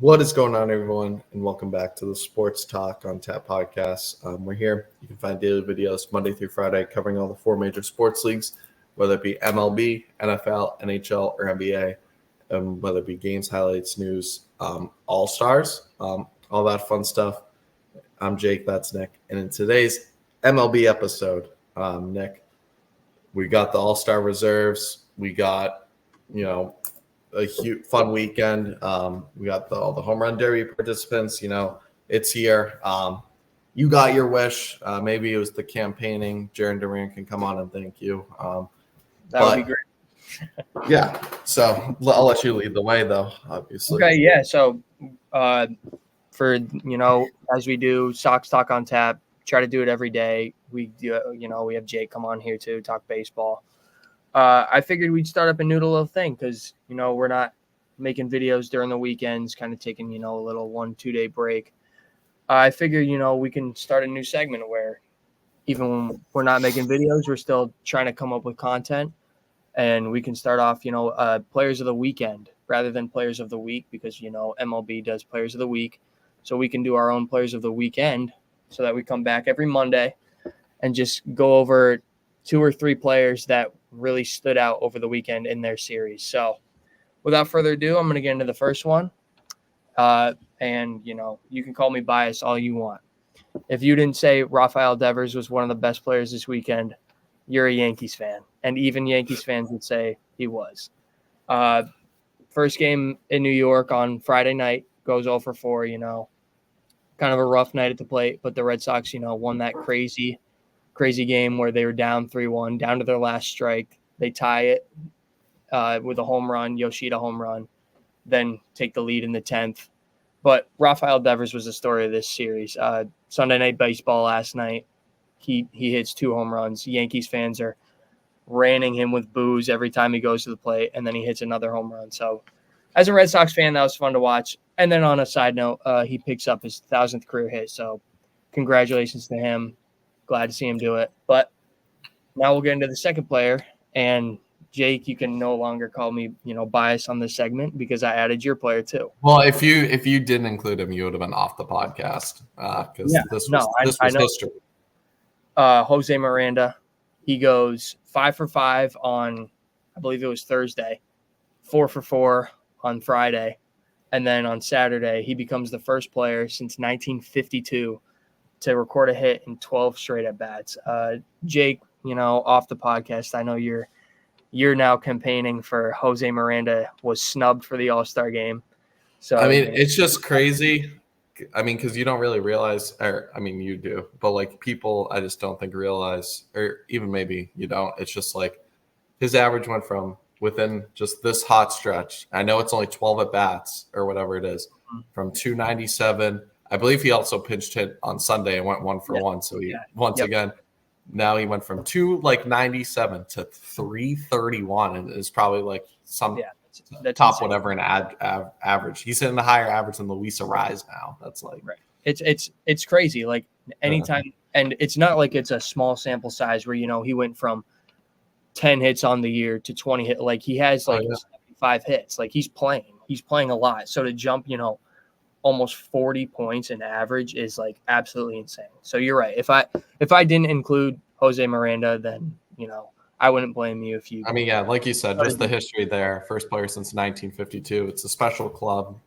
What is going on, everyone, and welcome back to the Sports Talk on Tap podcast. We're here. You can find daily videos Monday through Friday covering all the four major sports leagues, whether it be MLB, NFL, NHL, or NBA, whether it be games, highlights, news, all-stars, all that fun stuff. I'm Jake, that's Nick, and in today's MLB episode, Nick, we got the all-star reserves. We got, a huge fun weekend. We got all the home run derby participants. It's here. You got your wish. Maybe it was the campaigning. Jaron Durant can come on and thank you. That would be great. Yeah. So I'll let you lead the way, though. Obviously. Okay. Yeah. So, for as we do Sox Talk on Tap, try to do it every day. We do. We have Jake come on here to talk baseball. I figured we'd start up a new little thing because, we're not making videos during the weekends, kind of taking, a little 1-2 day break. I figured, we can start a new segment where even when we're not making videos, we're still trying to come up with content. And we can start off, players of the weekend rather than players of the week because, MLB does players of the week. So we can do our own players of the weekend so that we come back every Monday and just go over 2 or 3 players that really stood out over the weekend in their series. So without further ado, I'm going to get into the first one. And, you can call me biased all you want. If you didn't say Rafael Devers was one of the best players this weekend, you're a Yankees fan. And even Yankees fans would say he was. First game in New York on Friday night, goes 0 for 4, kind of a rough night at the plate. But the Red Sox, won that crazy game where they were down 3-1, down to their last strike. They tie it with a home run, Yoshida home run, then take the lead in the 10th. But Rafael Devers was the story of this series. Sunday Night Baseball last night, he hits 2 home runs. Yankees fans are raining him with boos every time he goes to the plate, and then he hits another home run. So as a Red Sox fan, that was fun to watch. And then on a side note, he picks up his 1,000th career hit. So congratulations to him. Glad to see him do it. But now we'll get into the second player. And Jake, you can no longer call me, biased on this segment because I added your player too. Well, if you didn't include him, you would have been off the podcast because this was history. Jose Miranda, he goes 5 for 5 on, I believe it was Thursday, 4 for 4 on Friday, and then on Saturday he becomes the first player since 1952 to record a hit in 12 straight at bats. Jake, off the podcast, I know you're now campaigning for Jose Miranda was snubbed for the All-Star game. So it's just crazy. Because you don't really realize, you do, but people, I just don't think realize, or even maybe you don't. It's just his average went from within just this hot stretch. I know it's only 12 at bats or whatever it is, from 297. I believe he also pitched hit on Sunday and went 1 for 1. So he again, now he went from 297 to 331, and is probably that's top insane. Whatever in average. He's hitting the higher average than Luis Arraez now. That's right. It's crazy. Anytime, and it's not like it's a small sample size where he went from 10 hits on the year to 20 hit. He has 75 hits. He's playing a lot. So to jump, almost 40 points in average is absolutely insane. So you're right. If I didn't include Jose Miranda, then I wouldn't blame you if you. Like you said, just the history there. First player since 1952. It's a special club.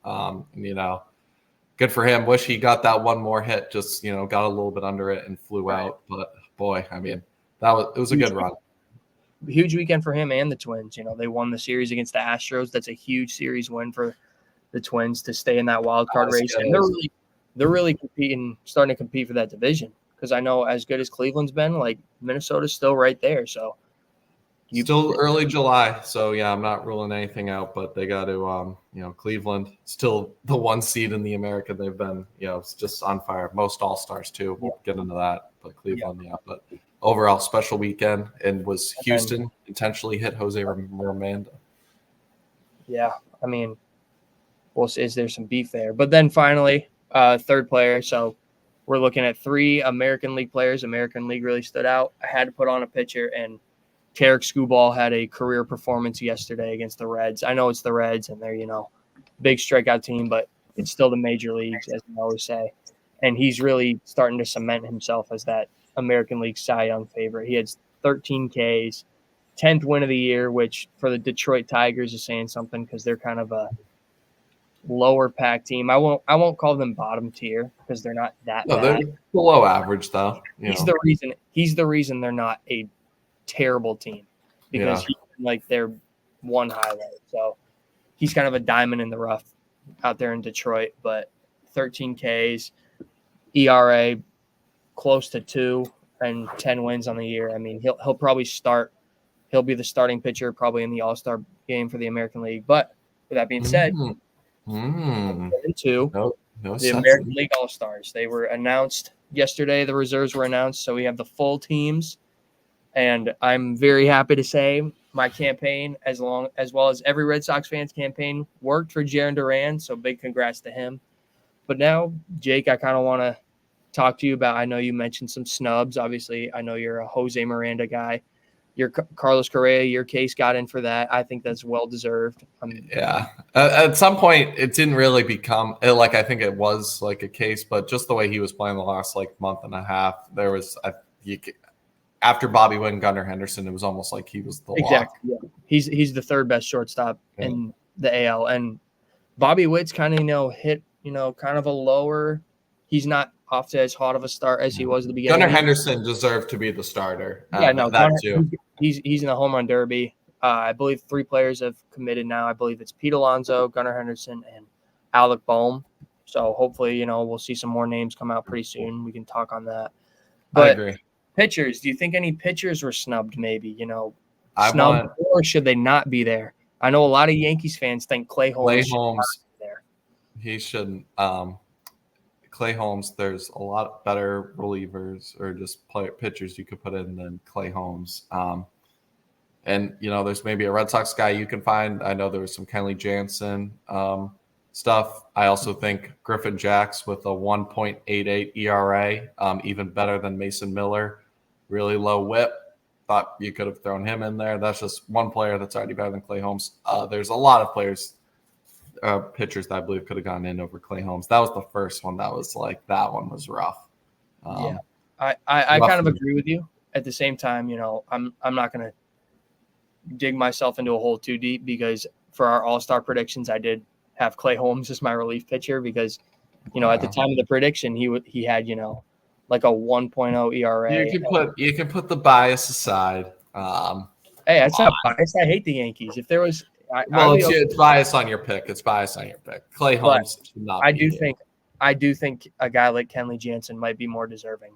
Good for him. Wish he got that one more hit. Just got a little bit under it and flew out. But boy, it was a good run. Huge weekend for him and the Twins. They won the series against the Astros. That's a huge series win for the Twins to stay in that wild card race. And they're really starting to compete for that division. Because I know as good as Cleveland's been, Minnesota's still right there. So. Still early July, so I'm not ruling anything out, but they got to, Cleveland still the 1 seed in the American. They've been, it's just on fire. Most All-Stars too. We'll get into that, but Cleveland, But overall, special weekend, and was Houston intentionally hit Jose Miranda? Yeah, is there some beef there? But then finally, third player. So we're looking at 3 American League players. American League really stood out. I had to put on a picture, and Tarek Skubal had a career performance yesterday against the Reds. I know it's the Reds and they're, big strikeout team, but it's still the major leagues, as I always say. And he's really starting to cement himself as that American League Cy Young favorite. He had 13 Ks, 10th win of the year, which for the Detroit Tigers is saying something because they're kind of a lower pack team. I won't call them bottom tier because they're not that No, bad. they're below average though. He's the reason they're not a terrible team because he's like their one highlight. So he's kind of a diamond in the rough out there in Detroit, but 13 Ks, ERA close to 2, and 10 wins on the year. I mean, he'll probably start. He'll be the starting pitcher probably in the All-Star game for the American League. But with that being said, into the American League All-Stars. They were announced yesterday. The reserves were announced, so we have the full teams. And I'm very happy to say my campaign, as well as every Red Sox fan's campaign, worked for Jarren Duran. So big congrats to him. But now, Jake, I kind of want to talk to you about. I know you mentioned some snubs. Obviously, I know you're a Jose Miranda guy. Your Carlos Correa, your case got in for that. I think that's well deserved. Yeah. At some point, it didn't really become like I think it was like a case, but just the way he was playing the last like month and a half, there was after Bobby Witt and Gunnar Henderson, it was almost like he was the lock. Yeah. He's the third best shortstop in the AL, and Bobby Witt's kind of hit kind of a lower. He's not off to as hot of a start as he was at the beginning. Gunnar Henderson deserved to be the starter. He's in the home run derby. I believe 3 players have committed now. I believe it's Pete Alonso, Gunnar Henderson, and Alec Boehm. So hopefully, we'll see some more names come out pretty soon. We can talk on that. But I agree. Pitchers, do you think any pitchers were snubbed? Maybe snubbed, or should they not be there? I know a lot of Yankees fans think Clay Holmes should not be there. He shouldn't. Clay Holmes, there's a lot better relievers or just pitchers you could put in than Clay Holmes. And there's maybe a Red Sox guy you can find. I know there was some Kenley Jansen stuff. I also think Griffin Jacks with a 1.88 ERA, even better than Mason Miller. Really low whip. Thought you could have thrown him in there. That's just one player that's already better than Clay Holmes. There's a lot of players. Pitchers that I believe could have gone in over Clay Holmes. That was the first one that was like that one was rough. I kind of agree with you. At the same time, I'm not going to dig myself into a hole too deep because for our All-Star predictions, I did have Clay Holmes as my relief pitcher because at the time of the prediction he had like a 1.0 ERA. You can put the bias aside. Hey, that's not biased. I hate the Yankees. If there was. It's bias on your pick. It's bias on your pick. Clay Holmes should not. I do think a guy like Kenley Jansen might be more deserving.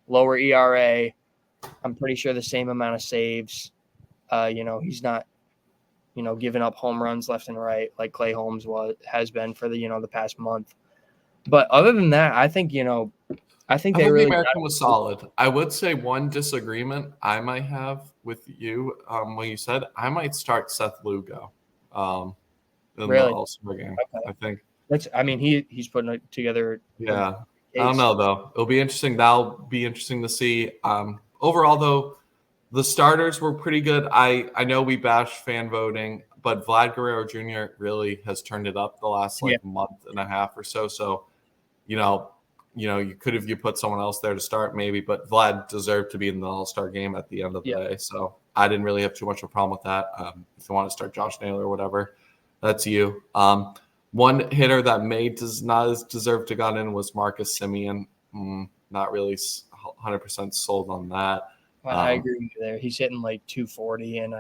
Lower ERA. I'm pretty sure the same amount of saves. He's not, giving up home runs left and right like Clay Holmes has been for the past month. But other than that, I think they really. The American was solid. I would say one disagreement I might have with you when you said I might start Seth Lugo in the All-Star game. Okay. I think he's putting it together. Yeah, I don't know though. It'll be interesting. That'll be interesting to see. Overall though, the starters were pretty good. I know we bashed fan voting, but Vlad Guerrero Jr. really has turned it up the last month and a half or so. So, you could have put someone else there to start maybe, but Vlad deserved to be in the All-Star game at the end of the day. So I didn't really have too much of a problem with that. If you want to start Josh Naylor or whatever, that's you. One hitter that does not deserve to got in was Marcus Semien. Not really 100% sold on that. I agree with you there. He's hitting like 240, and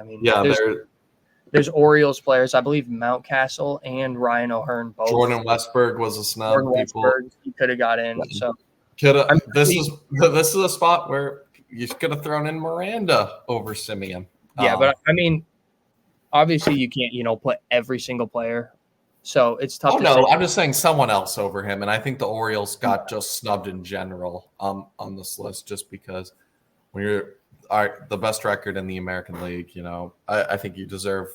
there's Orioles players. I believe Mountcastle and Ryan O'Hearn both. Jordan Westberg was a snub. He could have got in. So this is a spot where you could have thrown in Miranda over Semien. Yeah, but obviously you can't put every single player. So it's tough. I'm just saying someone else over him, and I think the Orioles got just snubbed in general on this list just because when you're the best record in the American League, I think you deserve,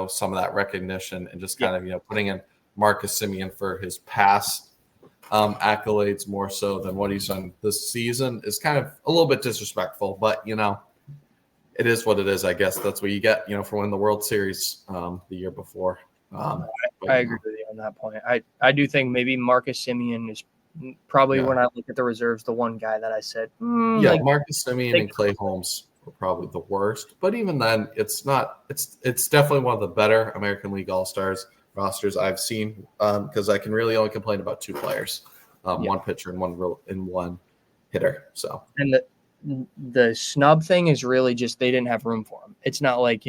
some of that recognition and just kind of, putting in Marcus Semien for his past accolades more so than what he's done this season is kind of a little bit disrespectful, but, it is what it is. I guess that's what you get, for winning the World Series the year before. I agree with you on that point. I do think maybe Marcus Simeon is probably, when I look at the reserves, the one guy that I said, Marcus Simeon and Clay Holmes were probably the worst. But even then, it's definitely one of the better American League All-Stars rosters I've seen, because I can really only complain about two players, one pitcher and one hitter. So, and the snub thing is really just they didn't have room for him. It's not like,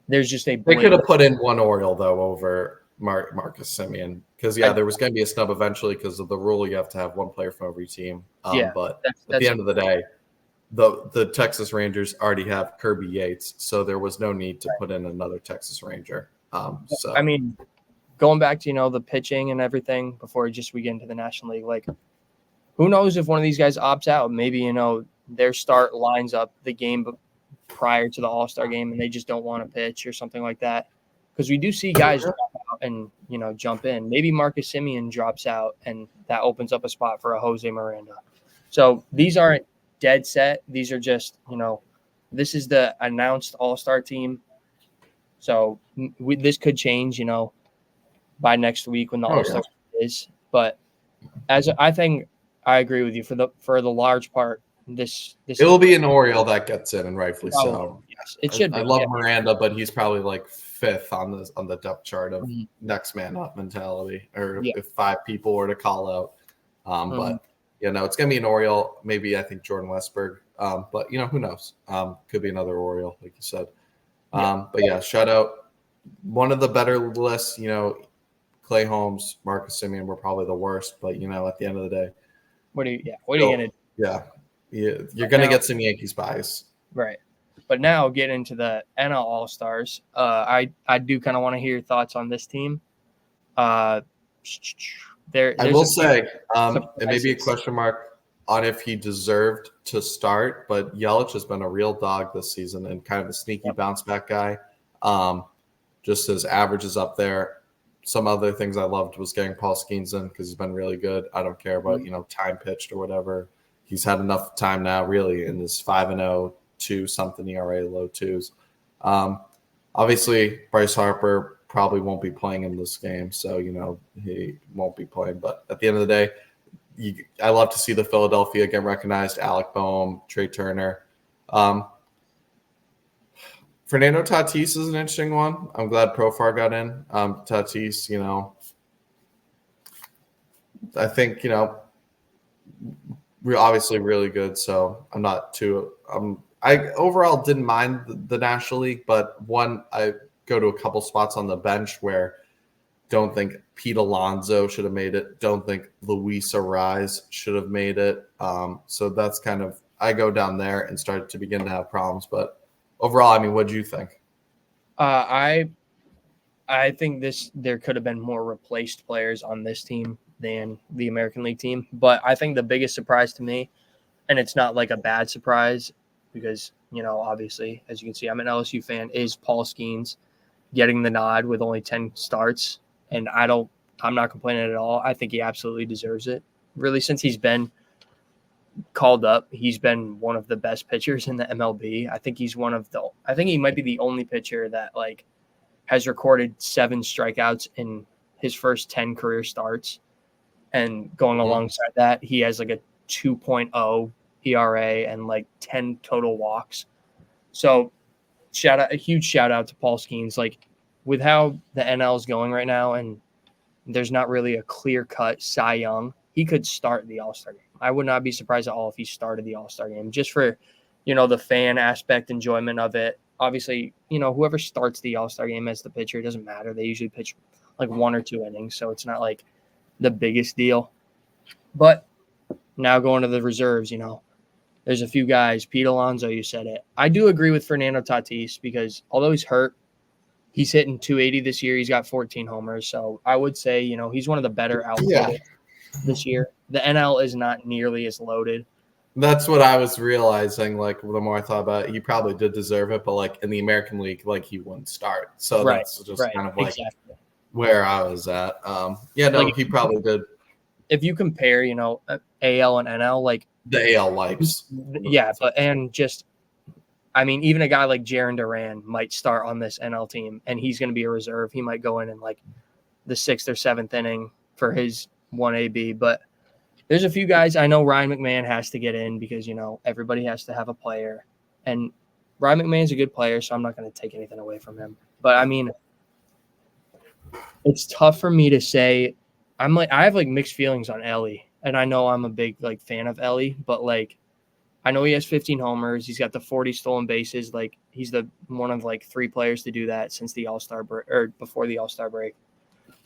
there's just a they could have put in one Oriole though over Marcus Simeon, because there was going to be a snub eventually because of the rule. You have to have one player from every team. But at the end of the day, the Texas Rangers already have Kirby Yates, so there was no need to put in another Texas Ranger. I mean, going back to the pitching and everything before we get into the National League, like, who knows if one of these guys opts out? Maybe their start lines up the game prior to the All-Star game, and they just don't want to pitch or something like that. Because we do see guys drop out and jump in. Maybe Marcus Simeon drops out, and that opens up a spot for a Jose Miranda. So these aren't dead set. These are just this is the announced All-Star team. So this could change by next week when the All-Star is. But as I think I agree with you for the large part. This it will be an Oriole that gets in, and rightfully so. Yes, it should be. I love Miranda, but he's probably like fifth on the depth chart of next man up mentality, or if five people were to call out. But it's gonna be an Oriole. Maybe I think Jordan Westberg. But who knows? Could be another Oriole, like you said. But shout out one of the better lists. Clay Holmes, Marcus Simeon were probably the worst, but at the end of the day, what are you gonna do? You're going to get some Yankees bias. Right. But now get into the NL All-Stars. I do kind of want to hear your thoughts on this team. I will say it may be a question mark on if he deserved to start, but Yelich has been a real dog this season and kind of a sneaky bounce back guy. Just his average is up there. Some other things I loved was getting Paul Skeens in because he's been really good. I don't care about, time pitched or whatever. He's had enough time now, really, in this 5-0, 2-something ERA, low twos. Obviously, Bryce Harper probably won't be playing in this game, so, he won't be playing. But at the end of the day, I love to see the Philadelphia get recognized, Alec Boehm, Trey Turner. Fernando Tatis is an interesting one. I'm glad Profar got in. Tatis, I think, we're obviously really good, so I'm not too I overall didn't mind the National League, but I go to a couple spots on the bench where don't think Pete Alonso should have made it, don't think Luis Arraez should have made it. So that's kind of, I go down there and start to begin to have problems. But overall, what do you think? I think there could have been more replaced players on this team than the American League team. But I think the biggest surprise to me, and it's not like a bad surprise because, obviously, as you can see, I'm an LSU fan, is Paul Skeens getting the nod with only 10 starts. And I'm not complaining at all. I think he absolutely deserves it. Really, since he's been called up, he's been one of the best pitchers in the MLB. I think he might be the only pitcher that has recorded 7 strikeouts in his first 10 career starts. And going alongside that, he has a 2.0 ERA and 10 total walks. So a huge shout out to Paul Skeens. With how the NL is going right now, and there's not really a clear-cut Cy Young, he could start the All-Star game. I would not be surprised at all if he started the All-Star game, just for, the fan aspect, enjoyment of it. Obviously, whoever starts the All-Star game as the pitcher, it doesn't matter. They usually pitch 1 or 2 innings, so it's not the biggest deal. But now going to the reserves, there's a few guys. Pete Alonso, you said it. I do agree with Fernando Tatis because although he's hurt, he's hitting 280 this year. He's got 14 homers. So I would say, he's one of the better outfielders this year. The NL is not nearly as loaded. That's what I was realizing. The more I thought about it, he probably did deserve it. But in the American League, he wouldn't start. So that's just kind of exactly where I was at. He probably did. If you compare, AL and NL, the AL likes. Yeah, even a guy like Jarren Duran might start on this NL team, and he's going to be a reserve. He might go in and the 6th or 7th inning for his 1 AB. But there's a few guys. I know Ryan McMahon has to get in because, everybody has to have a player. And Ryan McMahon's a good player, so I'm not going to take anything away from him. But, I mean, it's tough for me to say. I have, mixed feelings on Ellie. And I know I'm a big, fan of Ellie. But, I know he has 15 homers. He's got the 40 stolen bases. He's the one of, 3 players to do that since the All-Star break or before the All-Star break.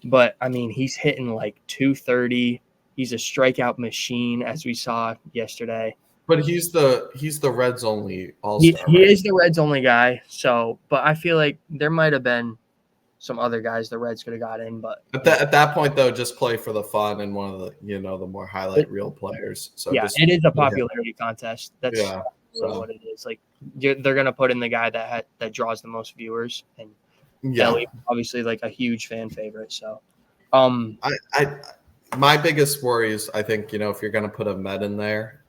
But, I mean, he's hitting, 230. He's a strikeout machine, as we saw yesterday. But he's the Reds only all-star. He is the Reds only guy. So, but I feel like there might have been some other guys the Reds could have got in. But at that point, though, just play for the fun and one of the the more highlight reel players. So yeah, it is a popularity contest. That's what it is. They're gonna put in the guy that draws the most viewers, and Ellie, obviously, a huge fan favorite. So, my biggest worry is I think if you're gonna put a Met in there,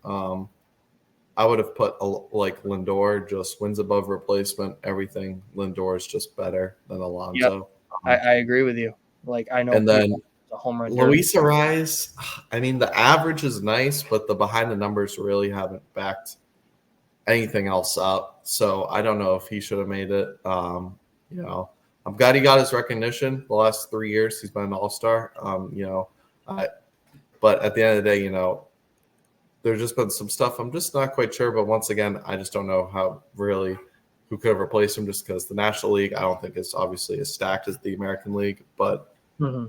I would have put Lindor, just wins above replacement, everything. Lindor is just better than Alonso. Yep. I agree with you. I know. And then a home run. Luis Arraez, I mean, the average is nice, but the behind the numbers really haven't backed anything else up. So I don't know if he should have made it. I'm glad he got his recognition the last 3 years. He's been an all-star. But at the end of the day, there's just been some stuff I'm just not quite sure. But once again, I just don't know who could have replaced him, just because the National League, I don't think is obviously as stacked as the American League. But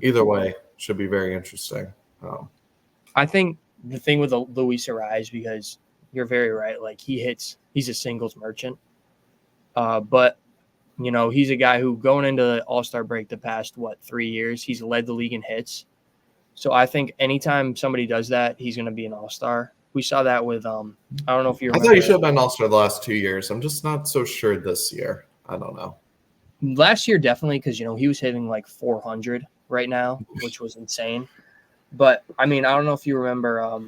either way, should be very interesting. I think the thing with Luis Arraez, because you're very right, he's a singles merchant. But, he's a guy who going into the All-Star break the past, 3 years, he's led the league in hits. So I think anytime somebody does that, he's going to be an all-star. We saw that with I don't know if you remember. I thought he should have been an all-star the last 2 years. I'm just not so sure this year. I don't know. Last year, definitely, because, he was hitting 400 right now, which was insane. But, I mean, I don't know if you remember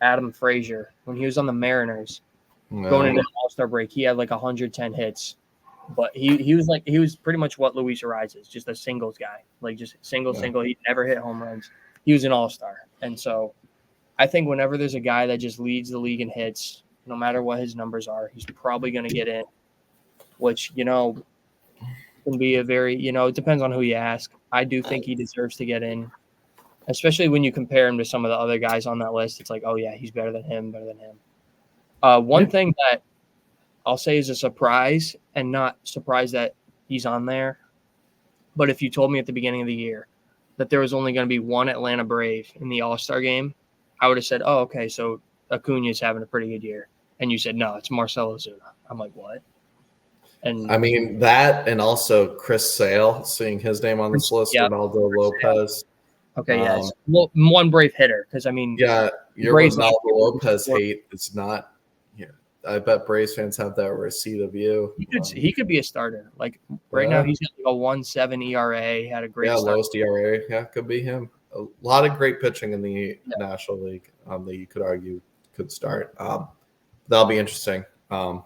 Adam Frazier. When he was on the Mariners, going into the all-star break, he had 110 hits. But he was pretty much what Luis Arraez is, just a singles guy. Just single. He never hit home runs. He was an all-star. And so I think whenever there's a guy that just leads the league in hits, no matter what his numbers are, he's probably going to get in, which, can be a very, it depends on who you ask. I do think he deserves to get in, especially when you compare him to some of the other guys on that list. It's oh, yeah, he's better than him. One thing that I'll say is a surprise, and not surprised that he's on there, but if you told me at the beginning of the year that there was only going to be one Atlanta Brave in the All-Star game, I would have said, oh, okay, so Acuna's having a pretty good year. And you said, no, it's Marcell Ozuna. I'm like, what? And I mean, that, and also Chris Sale, seeing his name on this list, Ronaldo Lopez. Okay, yes. Well, one Brave hitter, because, I mean. Yeah, your Ronaldo Lopez hate is not. I bet Braves fans have that receipt of you. He could be a starter. Right now, he's got a 1.7 ERA. Had a great start. Lowest ERA. Yeah, could be him. A lot of great pitching in the National League that you could argue could start. That'll be interesting. But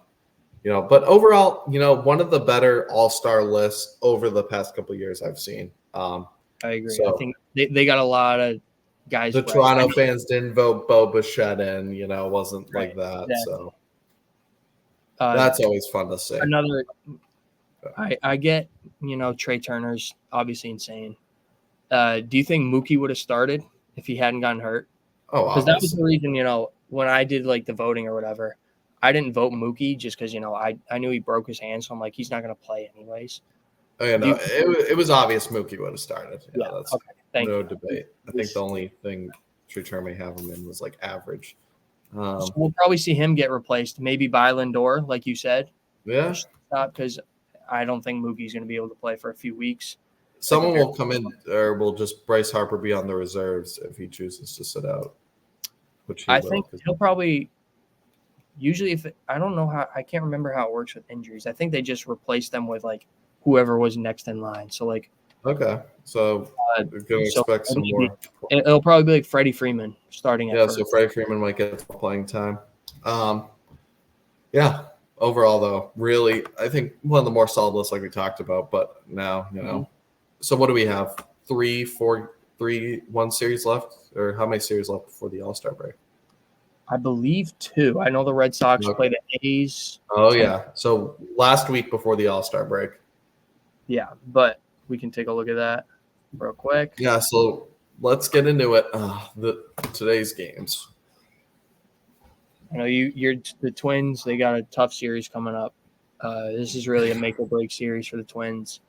overall, one of the better all-star lists over the past couple of years I've seen. I agree. So, I think they got a lot of guys. The Toronto fans didn't vote Bo Bichette in. It wasn't like that. Exactly. So. That's always fun to see. I get, Trey Turner's obviously insane. Do you think Mookie would have started if he hadn't gotten hurt? Oh, because that was the reason, when I did the voting or whatever, I didn't vote Mookie just because, I knew he broke his hand. So I'm he's not going to play anyways. Oh, yeah, no, it was obvious Mookie would have started. Yeah, that's okay. No debate. I think the only thing Trey Turner may have him in was average. So we'll probably see him get replaced, maybe by Lindor, like you said. Yeah. Because I don't think Mookie's going to be able to play for a few weeks. Someone will come in, or will just Bryce Harper be on the reserves if he chooses to sit out? I think he'll probably – usually I don't know how – I can't remember how it works with injuries. I think they just replace them with, whoever was next in line. So, okay. So, we're going to expect some more. It'll probably be Freddie Freeman starting at first. So Freddie Freeman might get playing time. Overall, though, really, I think one of the more solid lists we talked about. But now, So what do we have? one series left, or how many series left before the All-Star break? I believe 2. I know the Red Sox play the A's. Oh, yeah. So last week before the All-Star break. Yeah, but we can take a look at that real quick. Yeah, so let's get into it. Today's games. I know you're the Twins. They got a tough series coming up. This is really a make or break series for the Twins.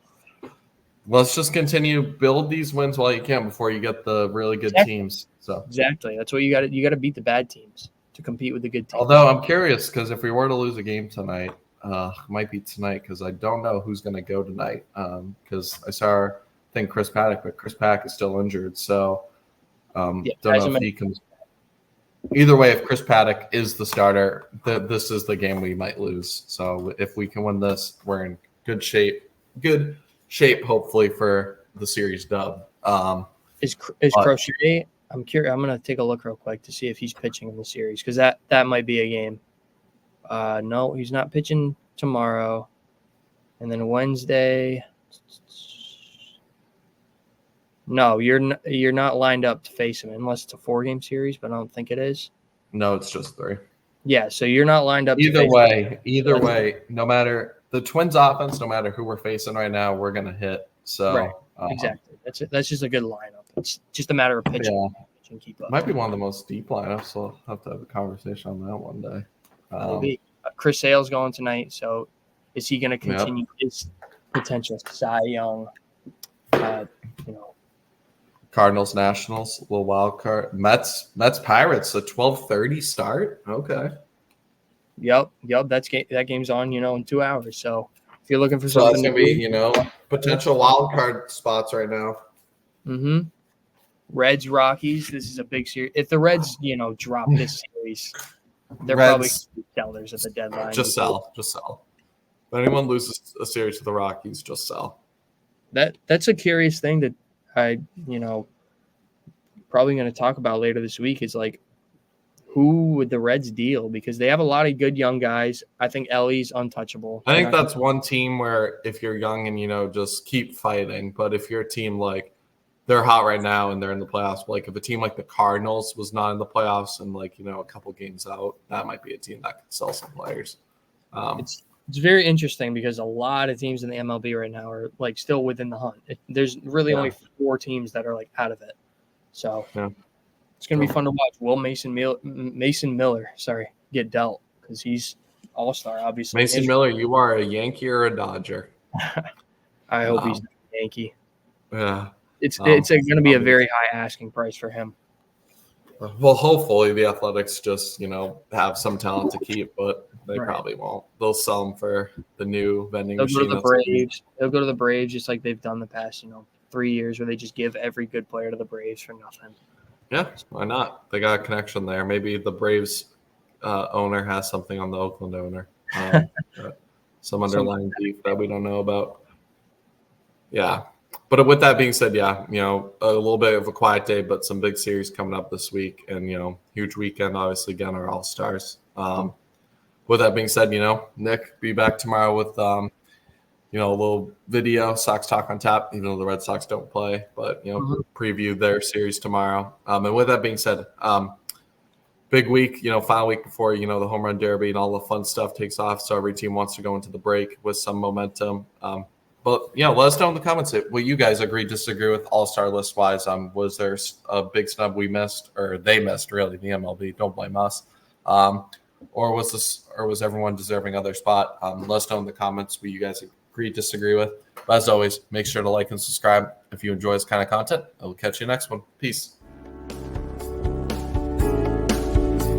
Let's just continue build these wins while you can before you get the really good teams. So exactly, that's what you got. You got to beat the bad teams to compete with the good teams. Although I'm curious because if we were to lose a game tonight, it might be tonight because I don't know who's going to go tonight. Because I saw Chris Paddock, but Chris Paddock is still injured, so don't know if he can. Either way, if Chris Paddock is the starter, this is the game we might lose. So if we can win this, we're in good shape. Good shape, hopefully, for the series dub. Is Crochet? I'm curious. I'm gonna take a look real quick to see if he's pitching in the series because that might be a game. No, he's not pitching tomorrow, and then Wednesday. No, you're not lined up to face him unless it's a 4-game series, but I don't think it is. No, it's just 3. Yeah, so you're not lined up. Either way, no matter the Twins' offense, no matter who we're facing right now, we're gonna hit. So right. Exactly, that's just a good lineup. It's just a matter of pitching. Yeah. And keep up. Might be one of the most deep lineups. So I'll have to have a conversation on that one day. Chris Sale's going tonight, so is he going to continue his potential Cy Young? Cardinals, Nationals, little wild card. Mets, Pirates, a 12:30 start. Okay. Yep. That game's on, in 2 hours. So if you're looking for so something, that's gonna be, potential wild card spots right now. Mm-hmm. Reds, Rockies. This is a big series. If the Reds, drop this series, they're probably sellers at the deadline. Just sell. If anyone loses a series to the Rockies, just sell. That's a curious thing that I, probably going to talk about later this week is like, who would the Reds deal? Because they have a lot of good young guys. I think Ellie's untouchable. I think that's one team where if you're young and, just keep fighting. But if you're a team like they're hot right now and they're in the playoffs, like if a team like the Cardinals was not in the playoffs and a couple games out, that might be a team that could sell some players. It's very interesting because a lot of teams in the MLB right now are like still within the hunt. There's really only 4 teams that are like out of it. So it's going to be fun to watch. Will Mason Miller, get dealt because he's all-star, obviously. Mason Miller, you are a Yankee or a Dodger? I hope he's not a Yankee. Yeah. It's going to be a very high asking price for him. Well, hopefully the Athletics just, have some talent to keep, but they probably won't. They'll sell them for the new vending machine. They'll go to the Braves. They'll go to the Braves just like they've done the past, 3 years where they just give every good player to the Braves for nothing. Yeah, why not? They got a connection there. Maybe the Braves owner has something on the Oakland owner. Some underlying beef that we don't know about. Yeah. But with that being said, a little bit of a quiet day, but some big series coming up this week and, huge weekend, obviously, again, our All-Stars. With that being said, Nick, be back tomorrow with, a little video, Sox Talk on Tap, even though the Red Sox don't play, but, preview their series tomorrow. And with that being said, big week, final week before, the Home Run Derby and all the fun stuff takes off. So every team wants to go into the break with some momentum. But, let us know in the comments what you guys agree, disagree with All-Star list-wise. Was there a big snub we missed, or they missed, really, the MLB? Don't blame us. Or was everyone deserving of their spot? Let us know in the comments what you guys agree, disagree with. But as always, make sure to like and subscribe if you enjoy this kind of content. I will catch you next one. Peace.